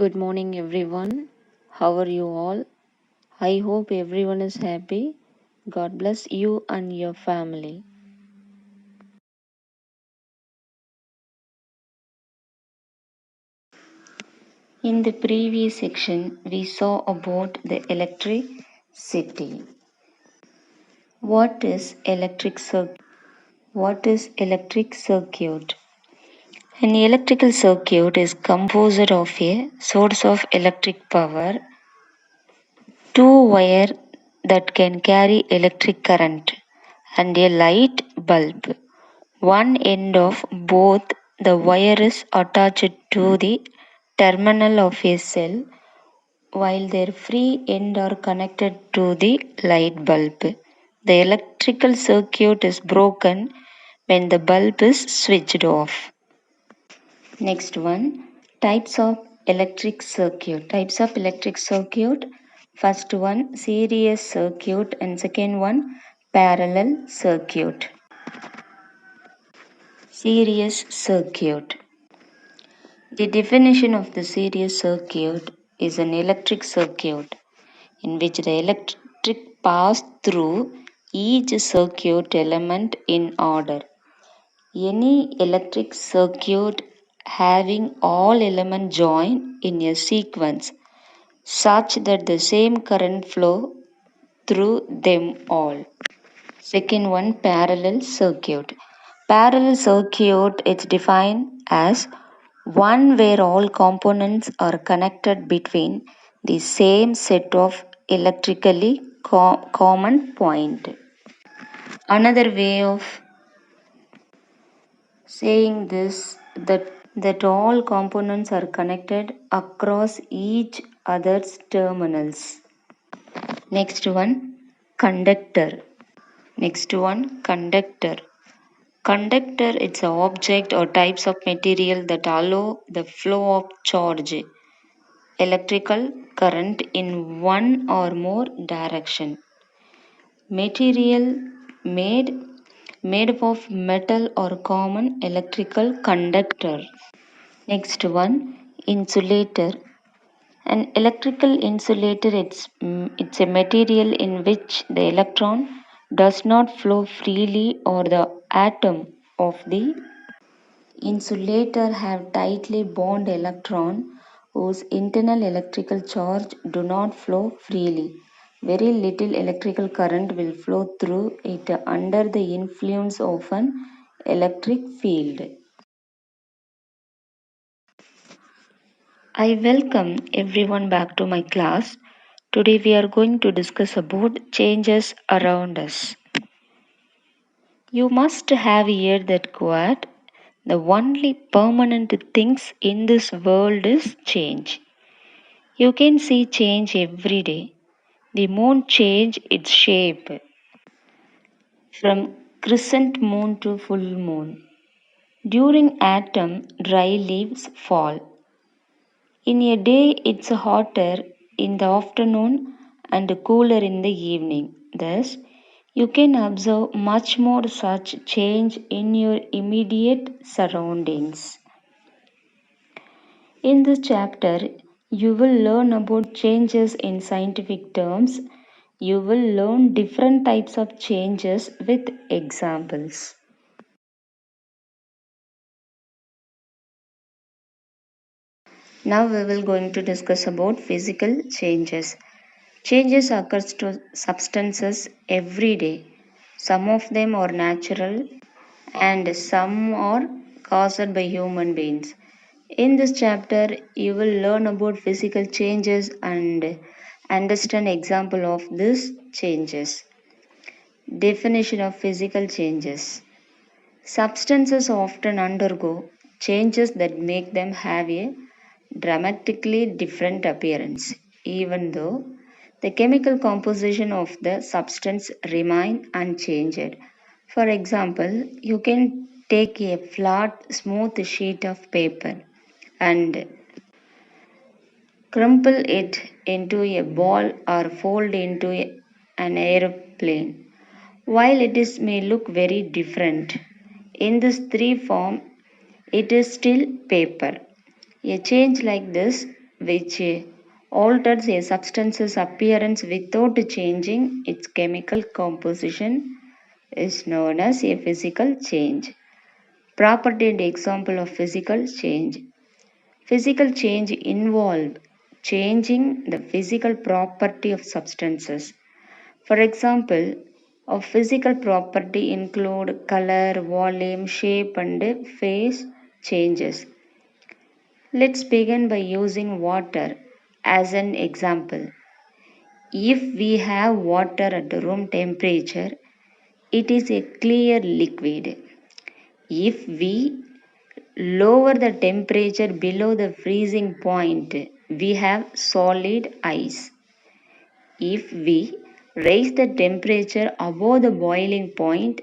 Good morning, everyone. How are you all? I hope everyone is happy. God bless you and your family. In the previous section, we saw about the electricity. What is electric circuit? What is electric circuit? An electrical circuit is composed of a source of electric power, two wires that can carry electric current, and a light bulb. One end of both the wire is attached to the terminal of a cell, while their free end are connected to the light bulb. The electrical circuit is broken when the bulb is switched off. Next one, types of electric circuit. Types of electric circuit. First one, series circuit, and second one, parallel circuit. Series circuit. The definition of the series circuit is an electric circuit in which the electric passes through each circuit element in order. Any electric circuit having all elements joined in a sequence such that the same current flow through them all. Second one, parallel circuit. Parallel circuit is defined as one where all components are connected between the same set of electrically common point. Another way of saying this that all components are connected across each other's terminals. Next one, conductor. Conductor. Conductor is an object or types of material that allow the flow of charge, electrical current in one or more direction. Material made up of metal or common electrical conductor. Next one, insulator. An electrical insulator it's a material in which the electron does not flow freely or the atom of the insulator have tightly bound electron whose internal electrical charge do not flow freely. Very little electrical current will flow through it under the influence of an electric field. I welcome everyone back to my class. Today we are going to discuss about changes around us. You must have heard that quote, the only permanent things in this world is change. You can see change every day. The moon change its shape from crescent moon to full moon. During autumn, dry leaves fall. In a day, it's hotter in the afternoon and cooler in the evening. Thus, you can observe much more such change in your immediate surroundings. In this chapter, you will learn about changes in scientific terms. You will learn different types of changes with examples. Now we will going to discuss about physical changes. Changes occurs to substances every day. Some of them are natural and some are caused by human beings. In this chapter, you will learn about physical changes and understand example of these changes. Definition of physical changes. Substances often undergo changes that make them have a dramatically different appearance, even though the chemical composition of the substance remain unchanged. For example, you can take a flat, smooth sheet of paper and crumple it into a ball or fold into an aeroplane. While may look very different, in this three form, it is still paper. A change like this which alters a substance's appearance without changing its chemical composition, is known as a physical change. Property and example of physical change. Physical change involve changing the physical property of substances. For example, of physical property include color, volume, shape and phase changes. Let's begin by using water as an example. If we have water at room temperature, it is a clear liquid. If we lower the temperature below the freezing point, we have solid ice. If we raise the temperature above the boiling point,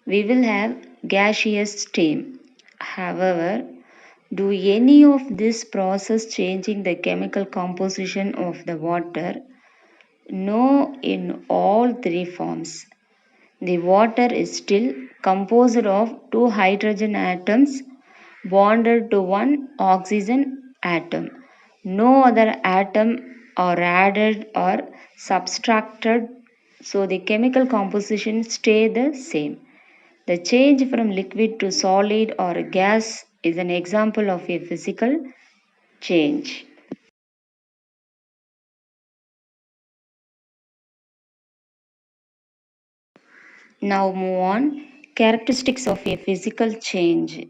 we will have gaseous steam. However, do any of this process changing the chemical composition of the water? No, in all three forms. The water is still composed of two hydrogen atoms bonded to one oxygen atom. No other atom are added or subtracted, so the chemical composition stay the same. The change from liquid to solid or gas is an example of a physical change. Now move on. Characteristics of a physical change.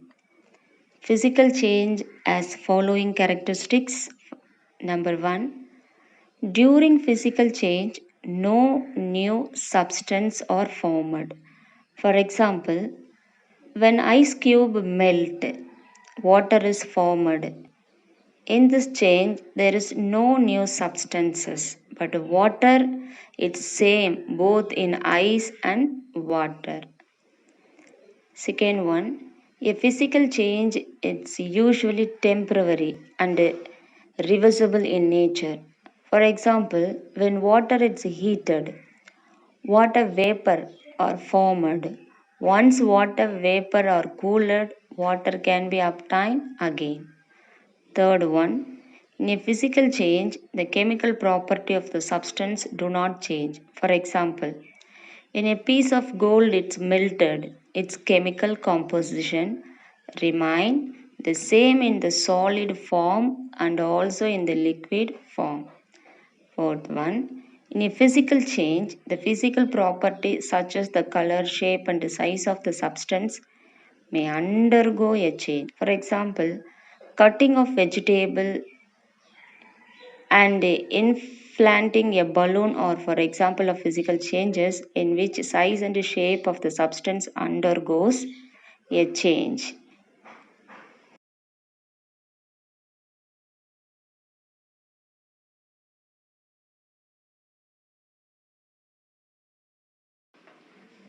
Physical change has following characteristics. Number 1. During physical change, no new substance are formed. For example, when ice cube melt, water is formed. In this change, there is no new substances, but water is same both in ice and water. Second one, a physical change is usually temporary and reversible in nature. For example, when water is heated, water vapor are formed. Once water vapor are cooled, water can be obtained again. Third one, in a physical change, the chemical property of the substance do not change. For example, in a piece of gold it's melted, its chemical composition remain the same in the solid form and also in the liquid form. Fourth one, in a physical change, the physical property such as the color, shape and the size of the substance may undergo a change. For example, cutting of vegetable and inflating a balloon or for example of physical changes in which size and shape of the substance undergoes a change.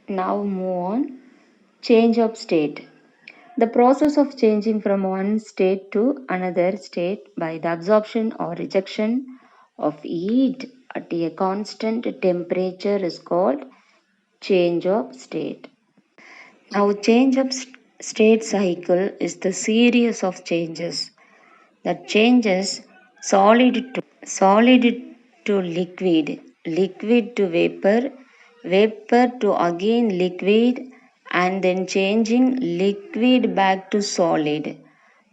Now move on. Change of state. The process of changing from one state to another state by the absorption or rejection of heat at a constant temperature is called change of state. Now, change of state cycle is the series of changes that changes solid to liquid, liquid to vapor, vapor to again liquid, and then changing liquid back to solid.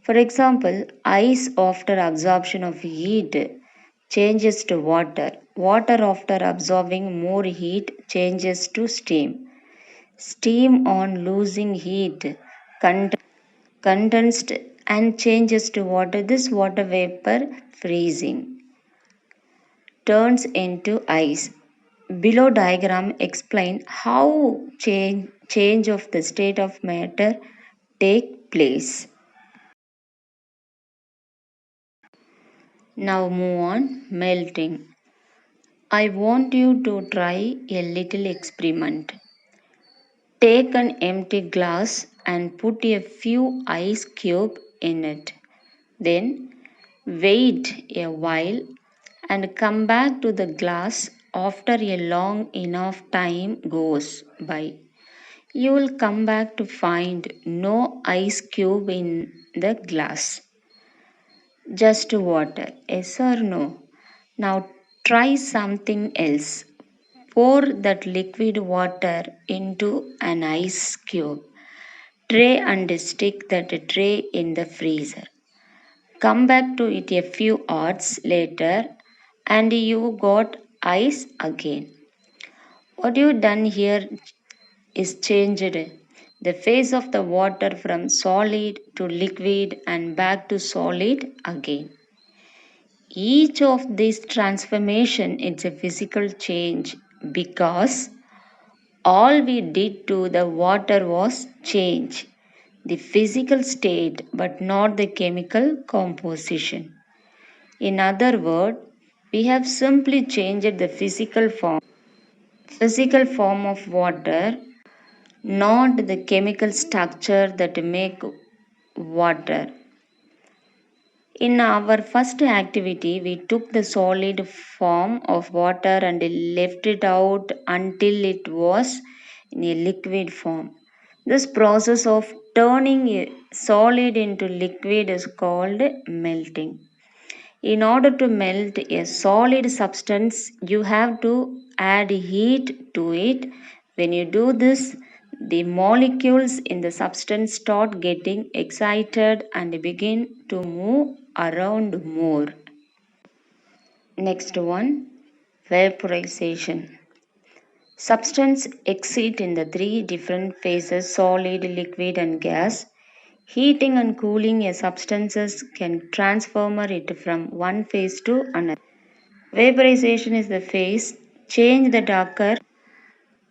For example, ice after absorption of heat changes to water. Water after absorbing more heat changes to steam. Steam on losing heat condensed and changes to water. This water vapor freezing turns into ice. Below diagram explain how change of the state of matter take place. Now move on melting. I want you to try a little experiment. Take an empty glass and put a few ice cubes in it. Then wait a while and come back to the glass after a long enough time goes by. You will come back to find no ice cube in the glass. Just water. Yes or no? Now try something else. Pour that liquid water into an ice cube tray and stick that tray in the freezer. Come back to it a few hours later and you got ice again. What you done here is changed the phase of the water from solid to liquid and back to solid again. Each of these transformation is a physical change because all we did to the water was change the physical state but not the chemical composition. In other words, we have simply changed the physical form of water, not the chemical structure that make water. In our first activity, we took the solid form of water and left it out until it was in a liquid form. This process of turning a solid into liquid is called melting. In order to melt a solid substance, you have to add heat to it. When you do this, the molecules in the substance start getting excited and begin to move around more. Next one, vaporization. Substance exit in the three different phases solid, liquid, and gas. Heating and cooling a substances can transform it from one phase to another. Vaporization is the phase change that occurs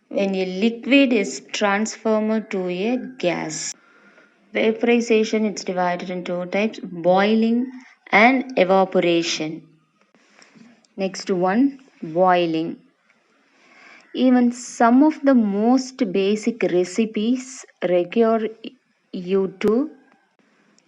when a liquid is transformed to a gas. Vaporization is divided into two types boiling and evaporation. Next one, boiling. Even some of the most basic recipes require you to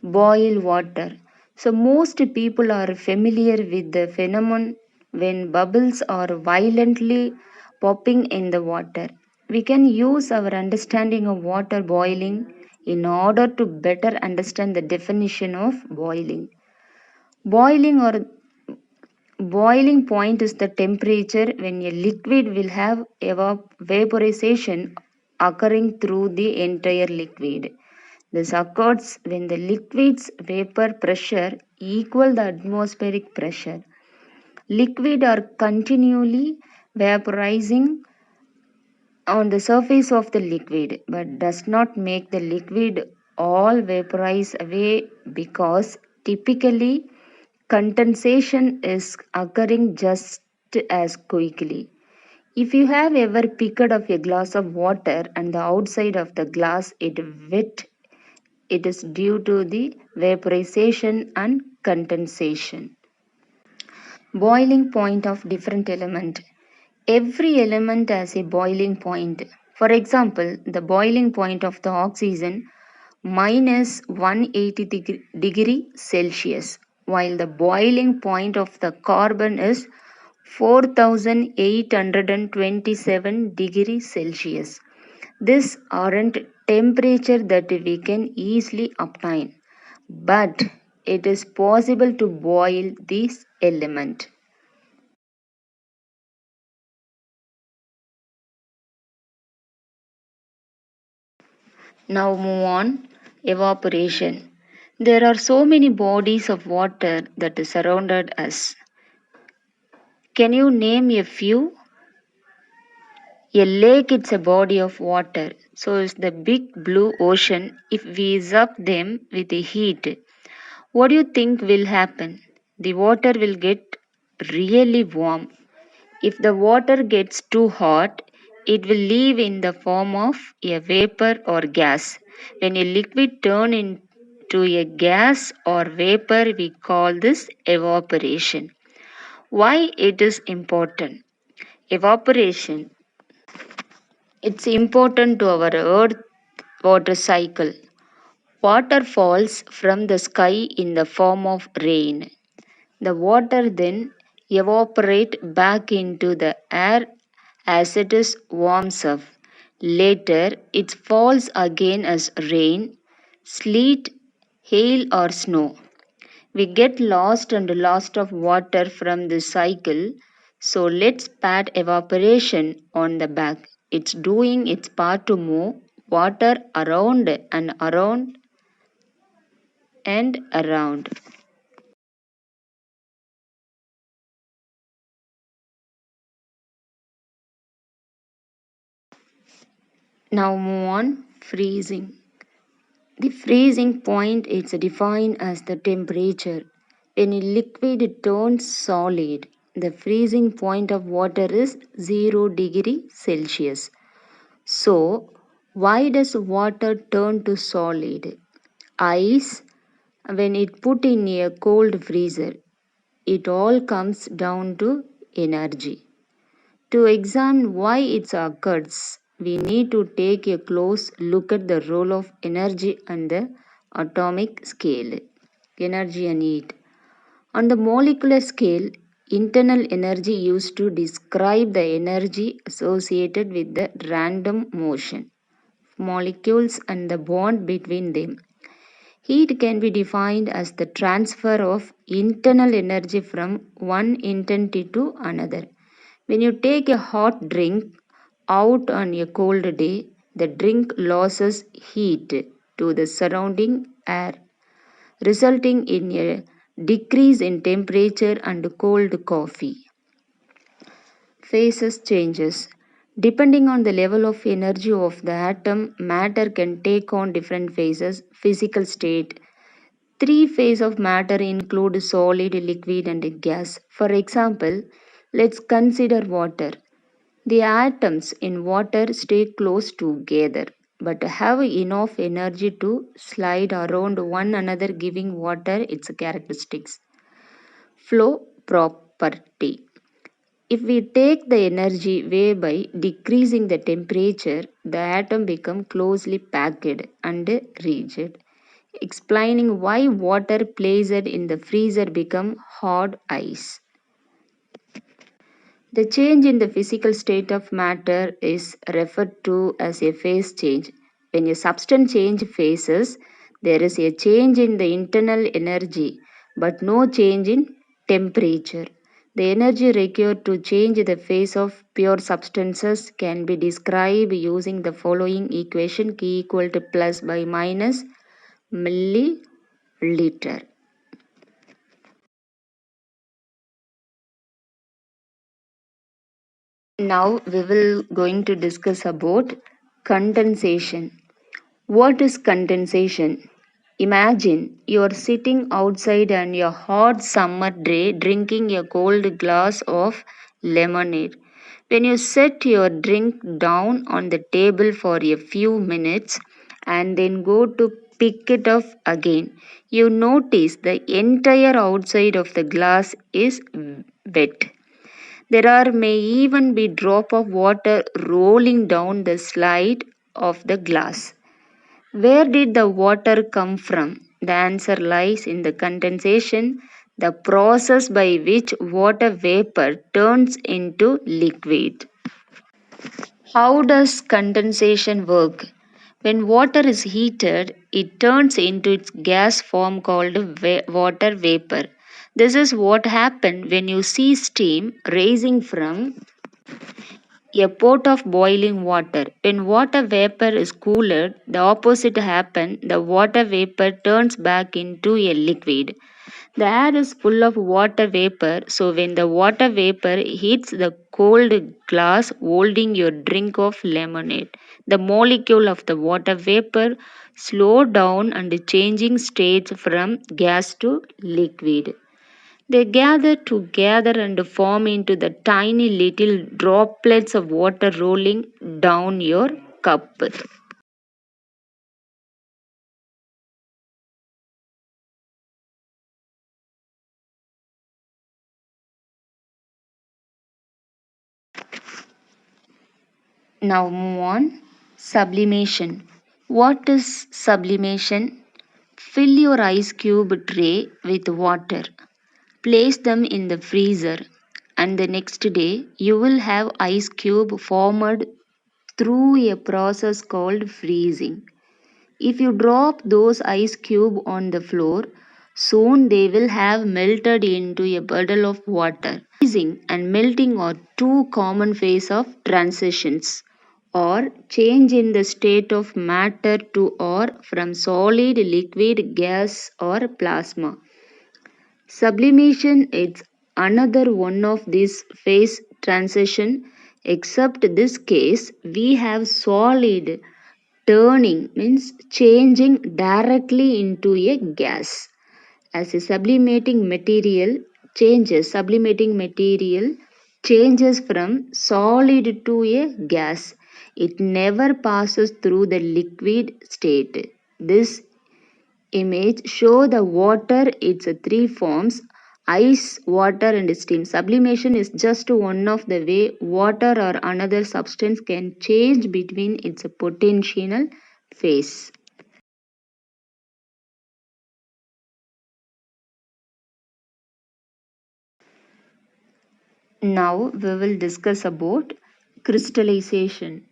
boil water. So, most people are familiar with the phenomenon when bubbles are violently popping in the water. We can use our understanding of water boiling in order to better understand the definition of boiling. Boiling or boiling point is the temperature when a liquid will have vaporization occurring through the entire liquid. This occurs when the liquid's vapor pressure equal the atmospheric pressure. Liquid are continually vaporizing on the surface of the liquid but does not make the liquid all vaporize away because typically condensation is occurring just as quickly. If you have ever picked up a glass of water and the outside of the glass is wet, it is due to the vaporization and condensation. Boiling point of different element. Every element has a boiling point. For example, the boiling point of the oxygen minus 180 degree Celsius, while the boiling point of the carbon is 4827 degrees Celsius. These aren't temperature that we can easily obtain, but it is possible to boil this element. Now move on. Evaporation. There are so many bodies of water that surrounded us. Can you name a few? A lake is a body of water. So is the big blue ocean if we zap them with the heat. What do you think will happen? The water will get really warm. If the water gets too hot, it will leave in the form of a vapor or gas. When a liquid turns into a gas or vapor, we call this evaporation. Why it is important? Evaporation. It's important to our earth water cycle. Water falls from the sky in the form of rain. The water then evaporates back into the air as it is warms up. Later, it falls again as rain, sleet, hail, or snow. We get lost and lost of water from this cycle. So let's pat evaporation on the back. It's doing its part to move water around and around and around. Now move on freezing. The freezing point is defined as the temperature. When a liquid turns solid, the freezing point of water is 0 degree Celsius. So, why does water turn to solid? Ice, when it put in a cold freezer, it all comes down to energy. To examine why it occurs, we need to take a close look at the role of energy on the atomic scale. Energy and heat. On the molecular scale, internal energy used to describe the energy associated with the random motion molecules and the bond between them. Heat can be defined as the transfer of internal energy from one entity to another. When you take a hot drink out on a cold day, the drink loses heat to the surrounding air, resulting in a decrease in temperature and cold coffee. Phases changes. Depending on the level of energy of the atom, matter can take on different phases. Physical state. Three phases of matter include solid, liquid, and gas. For example, let's consider water. The atoms in water stay close together but have enough energy to slide around one another, giving water its characteristics. Flow property. If we take the energy away by decreasing the temperature, the atom becomes closely packed and rigid, explaining why water placed in the freezer become hard ice. The change in the physical state of matter is referred to as a phase change. When a substance change phases, there is a change in the internal energy, but no change in temperature. The energy required to change the phase of pure substances can be described using the following equation: K equal to plus by minus milliliter. Now we will going to discuss about condensation. What is condensation? Imagine you are sitting outside on a hot summer day drinking a cold glass of lemonade. When you set your drink down on the table for a few minutes and then go to pick it up again, you notice the entire outside of the glass is wet. There are may even be drop of water rolling down the slide of the glass. Where did the water come from? The answer lies in the condensation, the process by which water vapor turns into liquid. How does condensation work? When water is heated, it turns into its gas form called water vapor. This is what happens when you see steam rising from a pot of boiling water. When water vapor is cooled, the opposite happens. The water vapor turns back into a liquid. The air is full of water vapor, so when the water vapor hits the cold glass holding your drink of lemonade, the molecule of the water vapor slow down and changing states from gas to liquid. They gather together and form into the tiny little droplets of water rolling down your cup. Now move on. Sublimation. What is sublimation? Fill your ice cube tray with water. Place them in the freezer and the next day you will have ice cube formed through a process called freezing. If you drop those ice cube on the floor, Soon they will have melted into a puddle of water. Freezing and melting are two common phases of transitions or change in the state of matter to or from solid, liquid, gas or plasma. Sublimation is another one of these phase transition. Except this case, we have solid turning means changing directly into a gas. As a sublimating material changes from solid to a gas. It never passes through the liquid state. This image show the water its three forms: ice, water and steam. Sublimation is just one of the way water or another substance can change between its potential phase. Now we will discuss about crystallization.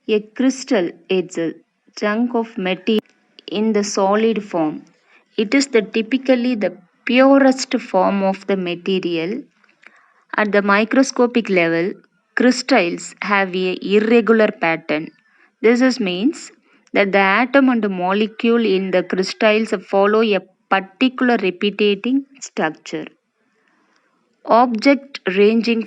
A crystal is a chunk of material in the solid form. It is typically the purest form of the material. At the microscopic level, crystals have a irregular pattern. Means that the atom and molecule in the crystals follow a particular repeating structure. Object ranging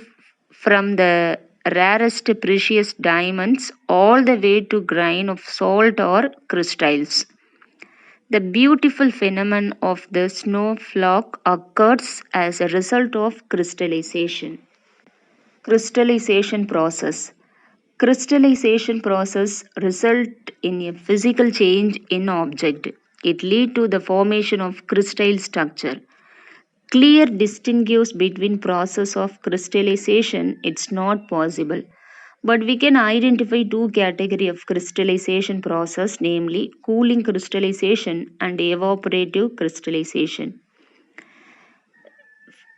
from the rarest precious diamonds all the way to grain of salt or crystals. The beautiful phenomenon of the snowflake occurs as a result of crystallization. Crystallization process. Crystallization process result in a physical change in object. It lead to the formation of crystal structure. Clear distinguish between process of crystallization it's not possible, but we can identify two category of crystallization process, namely cooling crystallization and evaporative crystallization.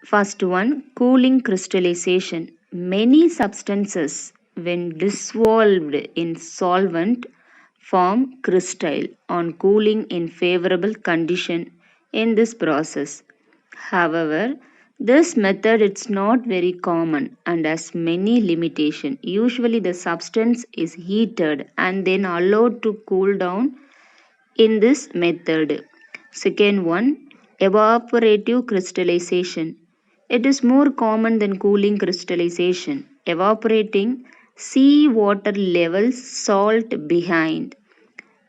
First one, cooling crystallization. Many substances when dissolved in solvent form crystal on cooling in favorable condition in this process. However, this method is not very common and has many limitations. Usually the substance is heated and then allowed to cool down in this method. Second one, evaporative crystallization. It is more common than cooling crystallization. Evaporating sea water levels salt behind.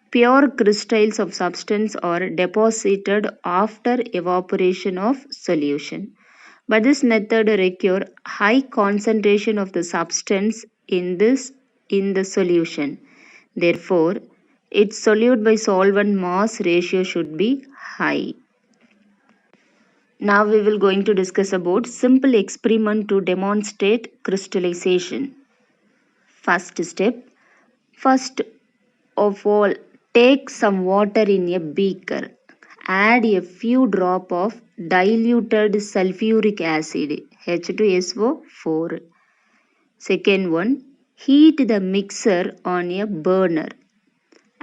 Pure crystals of substance are deposited after evaporation of solution. But this method requires high concentration of the substance in the solution. Therefore, its solute by solvent mass ratio should be high. Now we will going to discuss about simple experiment to demonstrate crystallization. First step. First of all, take some water in a beaker. Add a few drops of diluted sulfuric acid H2SO4. Second one, heat the mixer on a burner.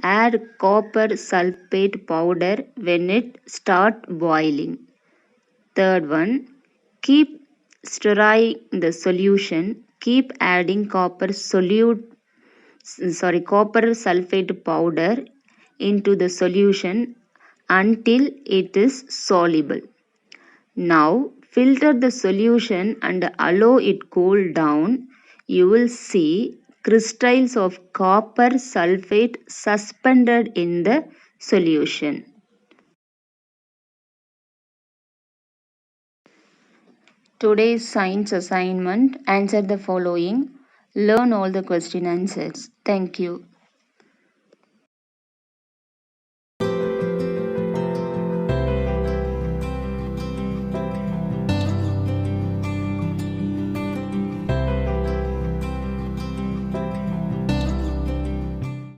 Add copper sulfate powder when it start boiling. Third one, keep stirring the solution. Keep adding copper sulfate powder into the solution until it is soluble. Now filter the solution and allow it cool down. You will see crystals of copper sulfate suspended in the solution. Today's science assignment, answer the following. Learn all the question answers. Thank you.